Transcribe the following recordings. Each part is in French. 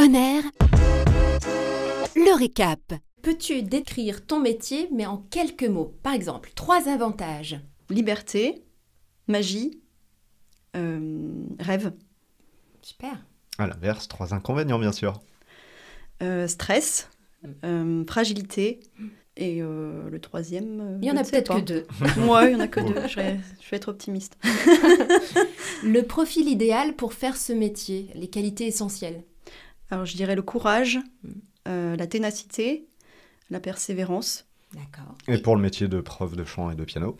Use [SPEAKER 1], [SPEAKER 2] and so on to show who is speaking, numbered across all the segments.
[SPEAKER 1] Honneur, le récap.
[SPEAKER 2] Peux-tu décrire ton métier, mais en quelques mots? Par exemple, 3 avantages.
[SPEAKER 3] Liberté, magie, rêve.
[SPEAKER 2] Super.
[SPEAKER 4] À l'inverse, 3 inconvénients, bien sûr.
[SPEAKER 3] Stress, fragilité, et le troisième...
[SPEAKER 2] Il y en a peut-être que 2.
[SPEAKER 3] Ouais, il n'y en a que 2, je vais être optimiste.
[SPEAKER 2] Le profil idéal pour faire ce métier, les qualités essentielles.
[SPEAKER 3] Alors je dirais le courage, la ténacité, la persévérance.
[SPEAKER 2] D'accord.
[SPEAKER 4] Et pour le métier de prof de chant et de piano?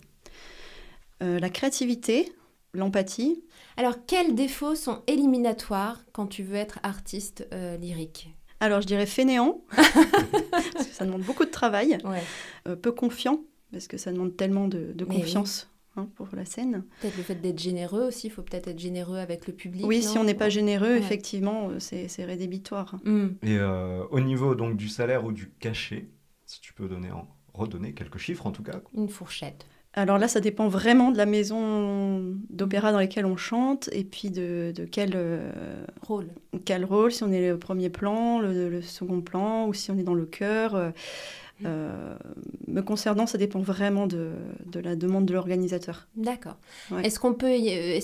[SPEAKER 3] La créativité, l'empathie.
[SPEAKER 2] Alors, quels défauts sont éliminatoires quand tu veux être artiste lyrique?
[SPEAKER 3] Alors je dirais fainéant, parce que ça demande beaucoup de travail.
[SPEAKER 2] Ouais.
[SPEAKER 3] Peu confiant, parce que ça demande tellement de
[SPEAKER 2] Mais
[SPEAKER 3] confiance pour la scène.
[SPEAKER 2] Peut-être le fait d'être généreux aussi, il faut peut-être être généreux avec le public.
[SPEAKER 3] Oui,
[SPEAKER 2] non?
[SPEAKER 3] si on n'est pas généreux,
[SPEAKER 2] Ouais.
[SPEAKER 3] effectivement, c'est rédhibitoire.
[SPEAKER 4] Et au niveau donc, du salaire ou du cachet, si tu peux redonner quelques chiffres en tout cas.
[SPEAKER 2] Une fourchette.
[SPEAKER 3] Alors là, ça dépend vraiment de la maison d'opéra dans laquelle on chante, et puis de quel rôle, si on est le premier plan, le second plan, ou si on est dans le chœur. Me concernant, ça dépend vraiment de la demande de l'organisateur.
[SPEAKER 2] D'accord.
[SPEAKER 3] Ouais.
[SPEAKER 2] Est-ce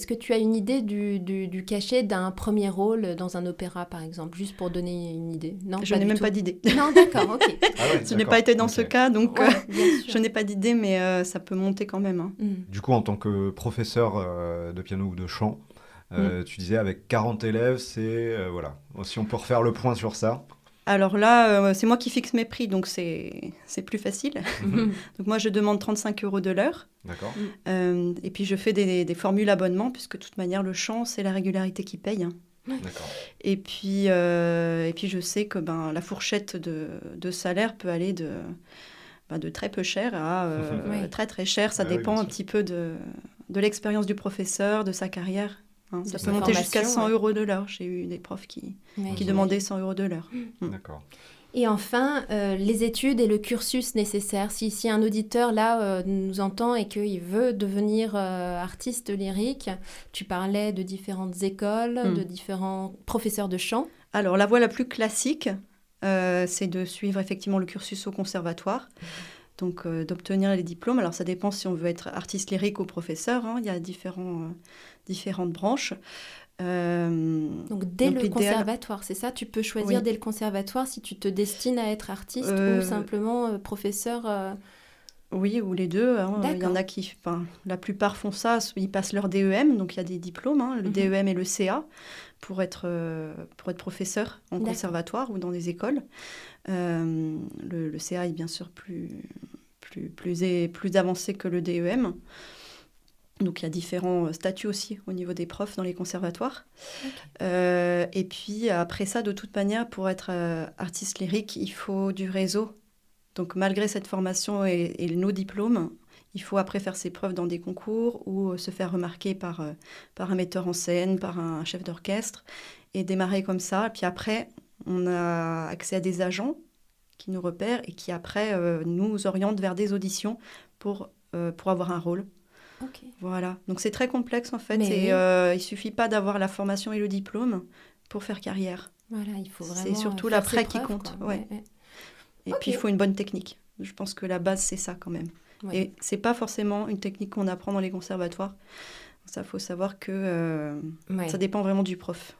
[SPEAKER 2] que tu as une idée du cachet d'un premier rôle dans un opéra, par exemple, juste pour donner une idée? Non,
[SPEAKER 3] Je n'ai même pas d'idée.
[SPEAKER 2] Non, d'accord, ok.
[SPEAKER 4] Ah ouais,
[SPEAKER 3] Je n'ai pas été dans ce cas, donc
[SPEAKER 2] Ouais, bien sûr.
[SPEAKER 3] je n'ai pas d'idée, mais ça peut monter quand même. Hein.
[SPEAKER 4] Du coup, en tant que professeur de piano ou de chant, tu disais avec 40 élèves, c'est... voilà. Si on peut refaire le point sur ça.
[SPEAKER 3] Alors là, c'est moi qui fixe mes prix, donc c'est plus facile. Donc moi, je demande 35 € de l'heure.
[SPEAKER 4] D'accord.
[SPEAKER 3] Et puis, je fais des formules abonnement, puisque de toute manière, le chant, c'est la régularité qui paye. Hein.
[SPEAKER 4] D'accord.
[SPEAKER 3] Et puis, je sais que la fourchette de salaire peut aller de très peu cher à
[SPEAKER 2] Oui.
[SPEAKER 3] très très cher. Ça
[SPEAKER 4] Ah oui,
[SPEAKER 3] dépend
[SPEAKER 4] bien
[SPEAKER 3] un
[SPEAKER 4] sûr.
[SPEAKER 3] petit peu de l'expérience du professeur, de sa carrière. Hein.
[SPEAKER 2] De
[SPEAKER 3] Ça
[SPEAKER 2] sa
[SPEAKER 3] peut monter jusqu'à
[SPEAKER 2] formation,
[SPEAKER 3] 100 € de l'heure. J'ai eu des profs qui
[SPEAKER 2] Ouais.
[SPEAKER 3] demandaient 100 € de l'heure.
[SPEAKER 4] D'accord.
[SPEAKER 2] Et enfin, les études et le cursus nécessaire. Si un auditeur, là, nous entend et qu'il veut devenir artiste lyrique, tu parlais de différentes écoles, de différents professeurs de chant.
[SPEAKER 3] Alors, la voie la plus classique, c'est de suivre effectivement le cursus au conservatoire, donc d'obtenir les diplômes. Alors, ça dépend si on veut être artiste lyrique ou professeur. Hein. Il y a différentes branches.
[SPEAKER 2] Donc, dès le
[SPEAKER 3] l'idéal-
[SPEAKER 2] conservatoire, c'est ça? Tu peux choisir
[SPEAKER 3] Oui.
[SPEAKER 2] dès le conservatoire si tu te destines à être artiste ou simplement professeur
[SPEAKER 3] Oui, ou les deux. Hein. Il y en
[SPEAKER 2] D'accord.
[SPEAKER 3] a la plupart font ça, ils passent leur DEM, donc il y a des diplômes, hein, le DEM et le CA, pour être professeur en
[SPEAKER 2] D'accord.
[SPEAKER 3] conservatoire ou dans des écoles. Le CA est bien sûr plus avancé que le DEM. Donc il y a différents statuts aussi au niveau des profs dans les conservatoires. Et puis après ça, de toute manière, pour être artiste lyrique, il faut du réseau. Donc malgré cette formation et nos diplômes, il faut après faire ses preuves dans des concours ou se faire remarquer par un metteur en scène, par un chef d'orchestre, et démarrer comme ça. Et puis après, on a accès à des agents qui nous repèrent et qui après nous orientent vers des auditions pour avoir un rôle.
[SPEAKER 2] Ok.
[SPEAKER 3] Voilà, donc c'est très complexe en fait,
[SPEAKER 2] Mais
[SPEAKER 3] et
[SPEAKER 2] oui.
[SPEAKER 3] il suffit pas d'avoir la formation et le diplôme pour faire carrière.
[SPEAKER 2] Voilà, il faut vraiment.
[SPEAKER 3] C'est surtout
[SPEAKER 2] faire
[SPEAKER 3] l'après
[SPEAKER 2] ses
[SPEAKER 3] qui
[SPEAKER 2] preuves,
[SPEAKER 3] compte.
[SPEAKER 2] quoi.
[SPEAKER 3] Ouais. Et
[SPEAKER 2] Ok.
[SPEAKER 3] puis il faut une bonne technique. Je pense que la base c'est ça quand même.
[SPEAKER 2] Ouais.
[SPEAKER 3] Et c'est pas forcément une technique qu'on apprend dans les conservatoires. Ça, faut savoir que
[SPEAKER 2] Ouais.
[SPEAKER 3] ça dépend vraiment du prof.